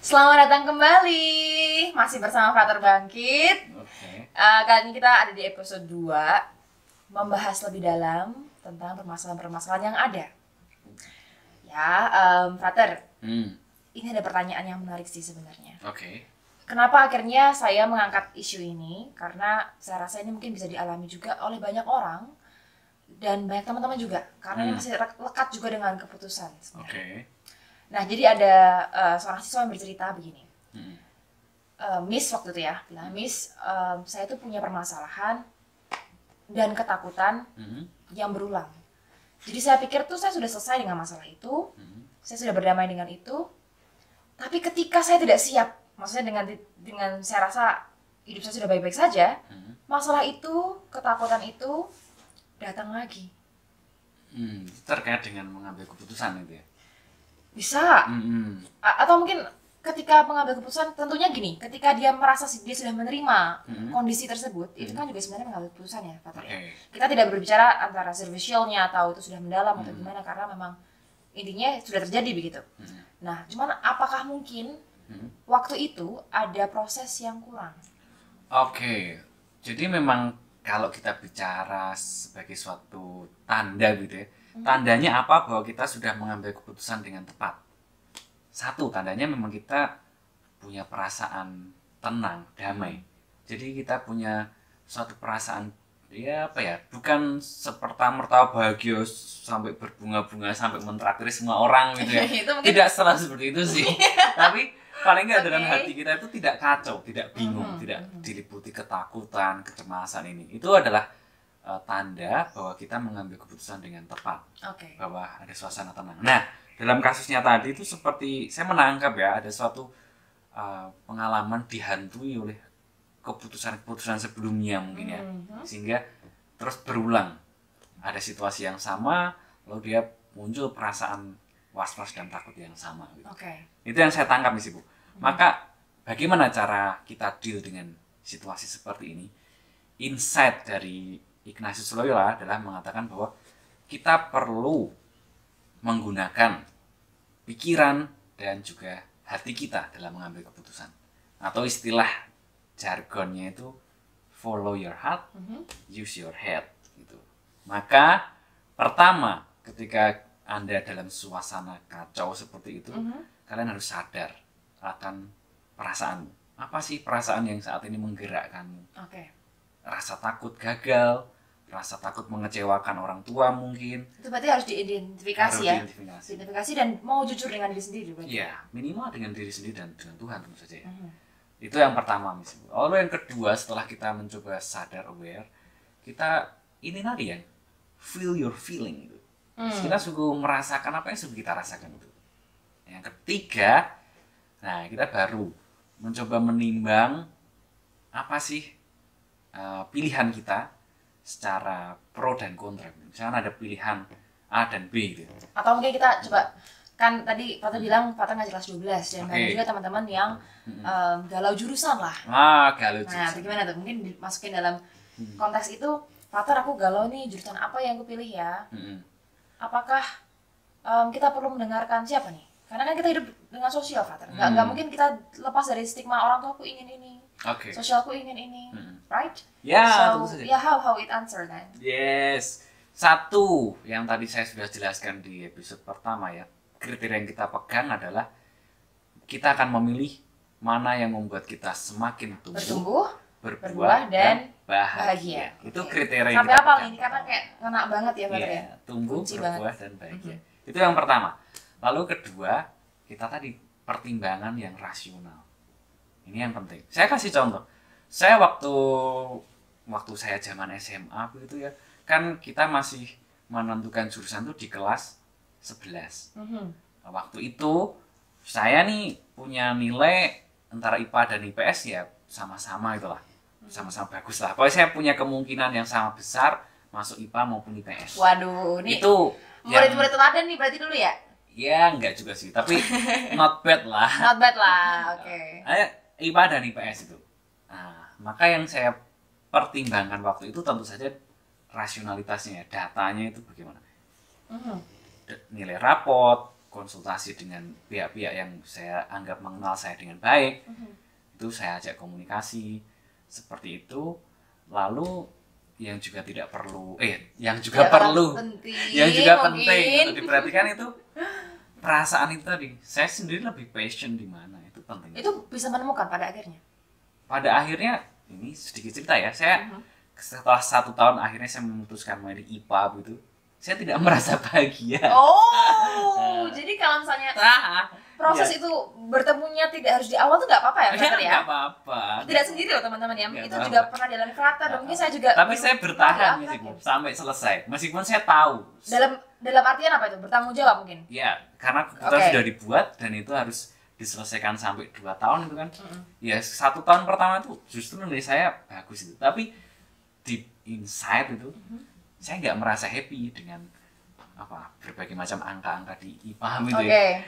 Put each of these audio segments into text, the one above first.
Selamat datang kembali, masih bersama Frater Bangkit. Kali ini kita ada di episode 2, membahas lebih dalam tentang permasalahan-permasalahan yang ada. Ya, Frater, ini ada pertanyaan yang menarik sih sebenarnya. Kenapa akhirnya saya mengangkat isu ini? Karena saya rasa ini mungkin bisa dialami juga oleh banyak orang dan banyak teman-teman juga, karena ini masih lekat juga dengan keputusan sebenarnya. Nah, jadi ada seorang siswa yang bercerita begini. Miss waktu itu ya, bilang, Miss, saya tuh punya permasalahan dan ketakutan yang berulang. Jadi saya pikir tuh saya sudah selesai dengan masalah itu, saya sudah berdamai dengan itu. Tapi ketika saya tidak siap, maksudnya dengan saya rasa hidup saya sudah baik-baik saja, masalah itu, ketakutan itu datang lagi. Terkait dengan mengambil keputusan itu ya? Bisa. Atau mungkin ketika mengambil keputusan, tentunya gini, ketika dia merasa dia sudah menerima kondisi tersebut, itu kan juga sebenarnya mengambil keputusan ya, Pak. Kita tidak berbicara antara superficialnya atau itu sudah mendalam atau gimana, karena memang intinya sudah terjadi begitu. Nah, cuman apakah mungkin waktu itu ada proses yang kurang? Jadi memang kalau kita bicara sebagai suatu tanda gitu ya, tandanya apa bahwa kita sudah mengambil keputusan dengan tepat? Satu, tandanya memang kita punya perasaan tenang, damai. Jadi kita punya suatu perasaan, ya apa ya, bukan seperta-merta bahagia sampai berbunga-bunga, sampai mentraktir semua orang gitu ya. Tidak selalu seperti itu sih. Tapi paling nggak dalam hati kita itu tidak kacau, tidak bingung, tidak diliputi ketakutan, kecemasan ini. Itu adalah tanda bahwa kita mengambil keputusan dengan tepat, bahwa ada suasana tenang. Nah, dalam kasusnya tadi itu seperti saya menangkap ya, ada suatu pengalaman dihantui oleh keputusan-keputusan sebelumnya mungkin ya, sehingga terus berulang. Ada situasi yang sama, lalu dia muncul perasaan was-was dan takut yang sama. Gitu. Itu yang saya tangkap nih sih Bu. Maka bagaimana cara kita deal dengan situasi seperti ini? Insight dari Ignatius Loyola adalah mengatakan bahwa kita perlu menggunakan pikiran dan juga hati kita dalam mengambil keputusan. Atau istilah jargonnya itu follow your heart, use your head. Gitu. Maka pertama, ketika Anda dalam suasana kacau seperti itu, kalian harus sadar akan perasaanmu. Apa sih perasaan yang saat ini menggerakkanmu? Rasa takut gagal, rasa takut mengecewakan orang tua mungkin. Itu berarti harus diidentifikasi ya? Identifikasi dan mau jujur dengan diri sendiri berarti? Iya, minimal dengan diri sendiri dan dengan Tuhan tentu saja ya. Itu yang pertama misalnya. Lalu yang kedua, setelah kita mencoba sadar aware, kita ini tadi ya, feel your feeling. Kita sungguh merasakan apa yang sudah kita rasakan itu. Yang ketiga, nah kita baru mencoba menimbang apa sih pilihan kita secara pro dan kontra. Misalnya ada pilihan A dan B gitu. Atau mungkin kita coba, kan tadi Fata bilang Fata nggak jelas 12 dan banyak juga teman-teman yang galau jurusan lah. Galau jurusan. Nah, bagaimana tuh? Mungkin dimasukin dalam konteks itu, Fata aku galau nih, jurusan apa yang aku pilih ya? Apakah kita perlu mendengarkan siapa nih? Karena kan kita hidup dengan sosial, Fata. Nggak mungkin kita lepas dari stigma orang tua aku ingin ini, sosialku ingin ini, right? Ya, so how it answer then? Yes. Satu yang tadi saya sudah jelaskan di episode pertama ya, kriteria yang kita pegang adalah kita akan memilih mana yang membuat kita semakin bertumbuh, berbuah dan bahagia. Itu kriteria yang sampai kita apa pegang. ini karena kayak ngena banget ya Pak ya. Tumbuh, berbuah dan bahagia. Itu yang pertama. Lalu kedua, kita tadi pertimbangan yang rasional. Ini yang penting. Saya kasih contoh. Saya waktu saya zaman SMA begitu ya, kan kita masih menentukan jurusan itu di kelas 11. Waktu itu saya nih punya nilai antara IPA dan IPS ya sama-sama itulah. Sama-sama bagus lah. Pokoknya saya punya kemungkinan yang sama besar masuk IPA maupun IPS. Waduh, ini itu murid-murid teladan nih berarti dulu ya? Ya enggak juga sih, tapi not bad lah. Not bad lah, oke. IPA dan IPS itu. Nah, maka yang saya pertimbangkan waktu itu tentu saja rasionalitasnya, datanya itu bagaimana. Nilai rapot, konsultasi dengan pihak-pihak yang saya anggap mengenal saya dengan baik. Itu saya ajak komunikasi seperti itu. Lalu yang juga tidak perlu yang juga perlu penting, yang juga mungkin penting untuk diperhatikan itu perasaan itu tadi. Saya sendiri lebih passion di mana, itu penting. Itu bisa menemukan pada akhirnya ini sedikit cerita ya. Saya setelah 1 tahun akhirnya saya memutuskan main di IPA gitu. Saya tidak merasa bahagia. Jadi kalau misalnya proses itu bertemunya tidak harus di awal tuh nggak apa-apa ya, Frater ya? Nggak apa-apa. Tidak sendiri loh teman-teman ya. Nggak Itu apa-apa. juga pernah dialami Frater. Dan mungkin saya juga. Tapi saya bertahan meskipun sampai selesai. Meskipun saya tahu. Dalam artian apa itu? Bertanggung jawab mungkin? Ya, karena keputusan sudah dibuat dan itu harus diselesaikan sampai 2 tahun itu kan. Ya 1 tahun pertama itu justru nilai saya bagus itu. Tapi deep inside itu saya nggak merasa happy dengan berbagai macam angka-angka di IPA gitu ya.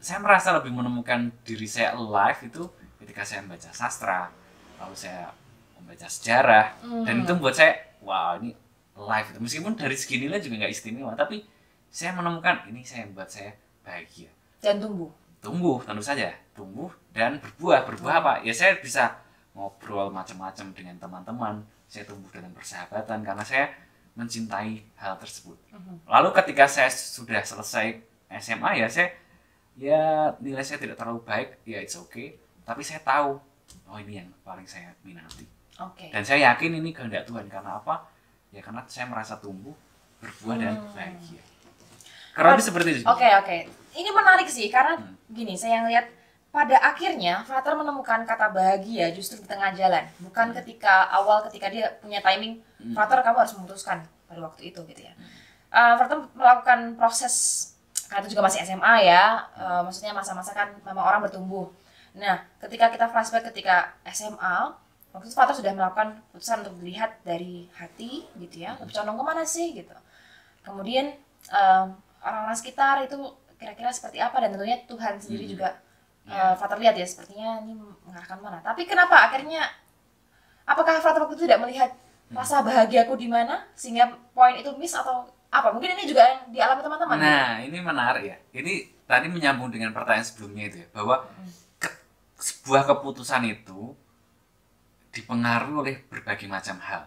Saya merasa lebih menemukan diri saya alive itu ketika saya membaca sastra, lalu saya membaca sejarah, dan itu membuat saya wow, ini alive itu. Meskipun dari segi nilai juga nggak istimewa, tapi saya menemukan ini saya membuat saya bahagia dan tumbuh tentu saja, tumbuh dan berbuah apa ya, saya bisa ngobrol macam-macam dengan teman-teman, saya tumbuh dengan persahabatan karena saya mencintai hal tersebut. Lalu ketika saya sudah selesai SMA ya nilai saya tidak terlalu baik, ya it's okay, tapi saya tahu ini yang paling saya minati. Dan saya yakin ini kehendak Tuhan. Karena apa? Ya karena saya merasa tumbuh, berbuah dan bahagia. Karena seperti itu. Oke. Ini menarik sih karena gini, saya lihat pada akhirnya Frater menemukan kata bahagia justru di tengah jalan, bukan ketika dia punya timing. Frater, kamu harus memutuskan pada waktu itu gitu ya. Frater melakukan proses, karena itu juga masih SMA ya, maksudnya masa-masa kan memang orang bertumbuh. Nah, ketika kita flashback ketika SMA, waktu itu Frater sudah melakukan keputusan untuk dilihat dari hati gitu ya, lebih condong kemana sih gitu. Kemudian orang-orang sekitar itu kira-kira seperti apa, dan tentunya Tuhan sendiri juga Frater lihat ya, sepertinya ini mengarahkan mana. Tapi kenapa akhirnya, apakah Frater waktu itu tidak melihat rasa bahagiaku di mana sehingga poin itu miss, atau apa? Mungkin ini juga yang dialami teman-teman. Nah, ini menarik ya. Ini tadi menyambung dengan pertanyaan sebelumnya itu ya, bahwa sebuah keputusan itu dipengaruhi oleh berbagai macam hal.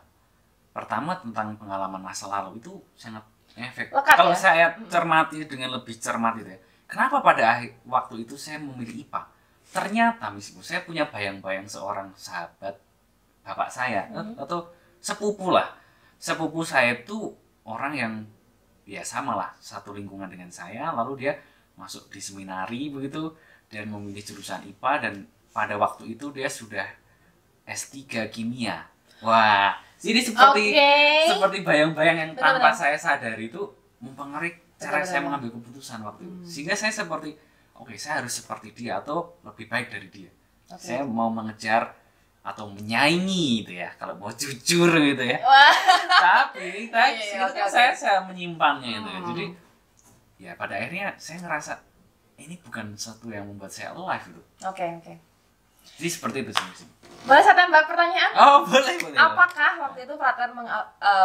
Pertama, tentang pengalaman masa lalu itu sangat efek. Kalau saya cermati dengan lebih cermat itu ya, kenapa pada waktu itu saya memilih IPA? Ternyata meskipun saya punya bayang-bayang seorang sahabat bapak saya atau sepupu lah. Sepupu saya itu orang yang ya sama lah, satu lingkungan dengan saya, lalu dia masuk di seminari begitu dan memilih jurusan IPA, dan pada waktu itu dia sudah S3 kimia. Wah, jadi seperti bayang-bayang yang tanpa saya sadari itu mempengaruhi cara saya mengambil keputusan waktu itu. Sehingga saya seperti saya harus seperti dia atau lebih baik dari dia. Saya mau mengejar atau menyaingi gitu ya, kalau mau jujur gitu ya. Tapi saya menyimpannya itu ya. Jadi ya pada akhirnya saya ngerasa ini bukan sesuatu yang membuat saya alive gitu. Jadi seperti itu sih. Boleh saya tembak pertanyaan? Boleh. Apakah waktu itu Frater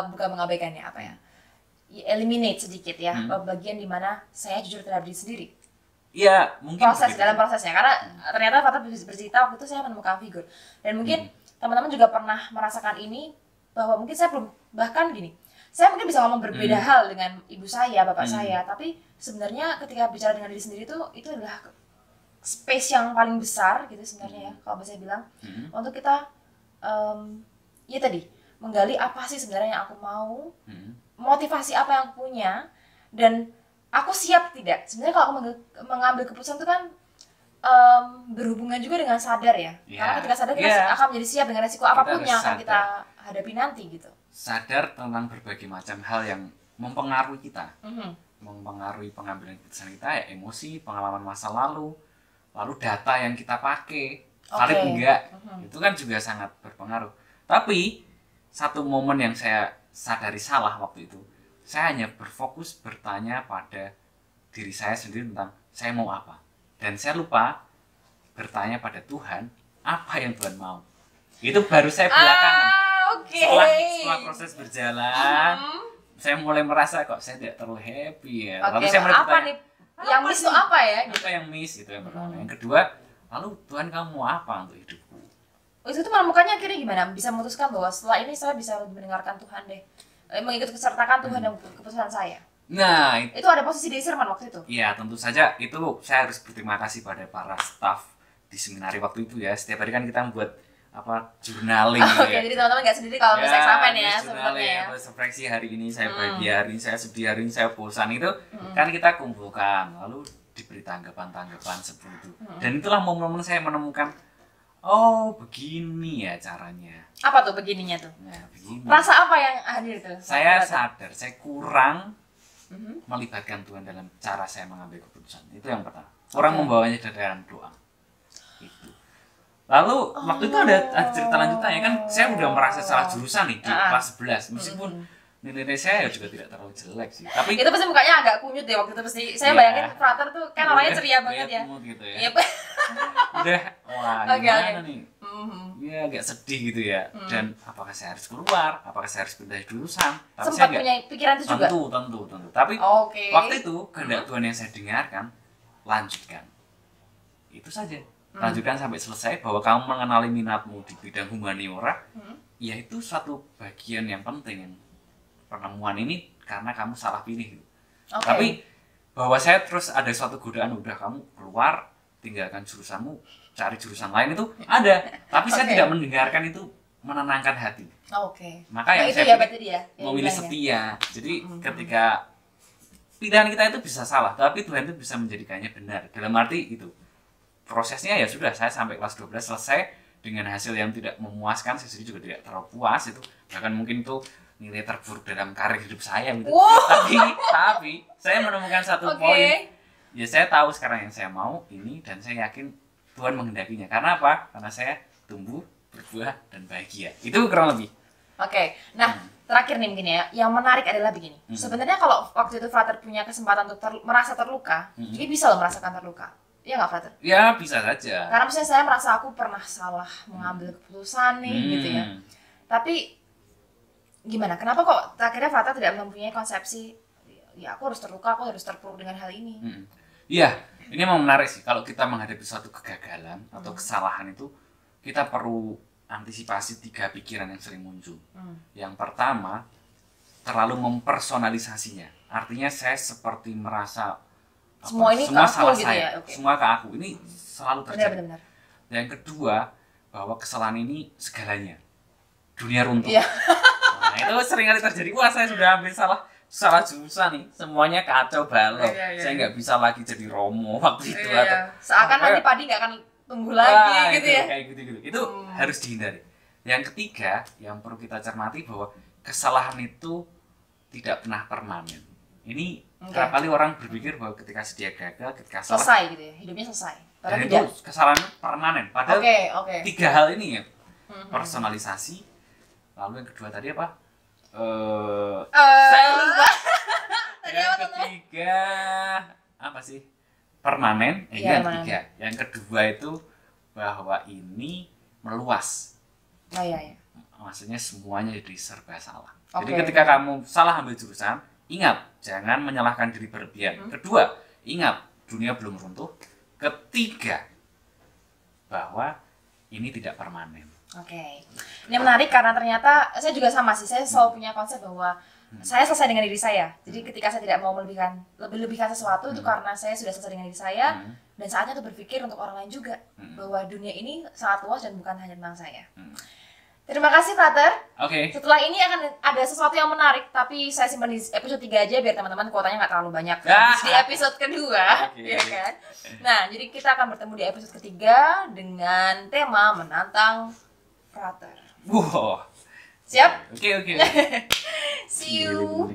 bukan mengabaikannya, eliminate sedikit ya, bagian dimana saya jujur terhadap diri sendiri? Iya, mungkin dalam prosesnya, karena ternyata Frater bercerita waktu itu saya menemukan figur, dan mungkin teman-teman juga pernah merasakan ini, bahwa mungkin saya belum, bahkan gini, saya mungkin bisa ngomong berbeda hal dengan ibu saya, bapak saya, tapi sebenarnya ketika bicara dengan diri sendiri itu adalah space yang paling besar gitu sebenarnya ya, kalau saya bilang, untuk kita ya tadi menggali apa sih sebenarnya yang aku mau, motivasi apa yang aku punya, dan aku siap tidak. Sebenarnya kalau aku mengambil keputusan itu kan berhubungan juga dengan sadar ya. Karena ketika sadar kita akan menjadi siap dengan resiko apapun yang akan kita hadapi nanti gitu. Sadar tentang berbagai macam hal yang mempengaruhi kita. Mempengaruhi pengambilan keputusan kita ya, emosi, pengalaman masa lalu data yang kita pakai, valid enggak. Itu kan juga sangat berpengaruh. Tapi satu momen yang saya sadari salah waktu itu, saya hanya berfokus bertanya pada diri saya sendiri tentang saya mau apa. Dan saya lupa bertanya pada Tuhan, apa yang Tuhan mau. Itu baru saya belakangan. Setelah proses berjalan, saya mulai merasa kok saya tidak terlalu happy ya. Lalu saya mulai bertanya, Yang miss itu apa ya? Apa yang miss itu yang pertama. Yang kedua, lalu Tuhan kamu mau apa untuk hidupku? Itu menemukannya akhirnya gimana? Bisa memutuskan bahwa setelah ini saya bisa lebih mendengarkan Tuhan deh. Mengikut kesertakan Tuhan dan keputusan saya. Nah, itu ada posisi discernment waktu itu. Iya, tentu saja itu saya harus berterima kasih pada para staf di seminari waktu itu ya. Setiap hari kan kita membuat journaling Oke, jadi teman-teman nggak sendiri kalau misalnya eksamen ya sebenarnya ya. Refleksi hari ini saya bahagia, hari ini saya sedih, hari ini saya bosan itu kan kita kumpulkan lalu diberi tanggapan-tanggapan seperti itu. Dan itulah momen-momen saya menemukan oh begini ya caranya. Apa tuh begininya tuh? Nah, begini. Rasa apa yang hadir tuh? Saya sadar saya kurang melibatkan Tuhan dalam cara saya mengambil keputusan. Itu yang pertama. Kurang membawanya dalam doa. Itu. Lalu waktu itu ada cerita lanjutannya kan saya udah merasa salah jurusan nih di kelas 11 meskipun nilai saya juga tidak terlalu jelek sih. Tapi itu pasti mukanya agak kunyut deh waktu itu pasti. Saya bayangin frater tuh kan orangnya ceria banget ya. Gitu ya. Yep. Udah wah gimana nih? Ya agak sedih gitu ya. Dan apakah saya harus keluar? Apakah saya harus pindah jurusan? Tapi sempat saya punya pikiran itu juga. Tentu. Tapi waktu itu kehendak Tuhan yang saya dengarkan lanjutkan. Itu saja. Lanjutkan sampai selesai bahwa kamu mengenali minatmu di bidang humaniora. Ya itu suatu bagian yang penting yang penemuan ini karena kamu salah pilih. Tapi bahwa saya terus ada suatu godaan udah kamu keluar tinggalkan jurusanmu cari jurusan lain itu ada tapi saya tidak mendengarkan itu menenangkan hati. Maka yang saya pilih memilih setia. Jadi ketika pilihan kita itu bisa salah tapi Tuhan itu bisa menjadikannya benar. Dalam arti itu prosesnya ya sudah saya sampai kelas 12 selesai dengan hasil yang tidak memuaskan. Saya sendiri juga tidak terlalu puas itu bahkan mungkin itu nilai terburuk dalam karir hidup saya gitu. Tapi saya menemukan satu poin. Ya saya tahu sekarang yang saya mau ini dan saya yakin Tuhan menghendakinya. Karena apa? Karena saya tumbuh, berbuah dan bahagia. Itu kurang lebih. Nah terakhir nih mungkin ya. Yang menarik adalah begini. Sebenarnya kalau waktu itu frater punya kesempatan untuk merasa terluka, dia bisa loh merasakan terluka. Iya nggak frater? Ya bisa saja. Karena misalnya saya merasa aku pernah salah mengambil keputusan nih gitu ya. Tapi gimana? Kenapa kok akhirnya frater tidak mempunyai konsepsi ya aku harus terluka, aku harus terpuruk dengan hal ini? Iya, ini memang menarik sih. Kalau kita menghadapi suatu kegagalan atau kesalahan itu, kita perlu antisipasi 3 pikiran yang sering muncul. Yang pertama, terlalu mempersonalisasinya. Artinya saya seperti merasa semua ini semua ke aku salah gitu saya, ya? semua ke aku. Ini selalu terjadi. Benar. Yang kedua, bahwa kesalahan ini segalanya. Dunia runtuh. Nah, itu sering kali terjadi. Wah, saya sudah ambil salah jurusan nih, semuanya kacau balau. Saya nggak bisa lagi jadi Romo waktu itu atau seakan nanti padi nggak akan tumbuh lagi gitu ya. Kayak gitu. Itu harus dihindari. Yang ketiga, yang perlu kita cermati bahwa kesalahan itu tidak pernah permanen. Ini berapa kali orang berpikir bahwa ketika dia gagal, ketika salah selesai gitu ya, hidupnya selesai. Dan itu kesalahan permanen. Padahal 3 hal ini ya, personalisasi, lalu yang kedua tadi apa? Saya lupa. Yang ketiga apa sih? Permanen. Yang ketiga. Yang kedua itu bahwa ini meluas. Maksudnya semuanya jadi serba salah. Jadi ketika kamu salah ambil jurusan, ingat jangan menyalahkan diri berlebihan. Kedua, ingat dunia belum runtuh. Ketiga, bahwa ini tidak permanen. Ini menarik karena ternyata saya juga sama sih. Saya selalu punya konsep bahwa saya selesai dengan diri saya. Jadi ketika saya tidak mau lebihkan sesuatu itu karena saya sudah selesai dengan diri saya dan saatnya untuk berpikir untuk orang lain juga bahwa dunia ini sangat luas dan bukan hanya tentang saya. Terima kasih frater. Setelah ini akan ada sesuatu yang menarik tapi saya simpan di episode 3 aja biar teman-teman kuotanya nggak terlalu banyak. Di episode kedua, ya kan? Nah, jadi kita akan bertemu di episode ketiga dengan tema menantang frater. Wow. Siap? Oke. See you.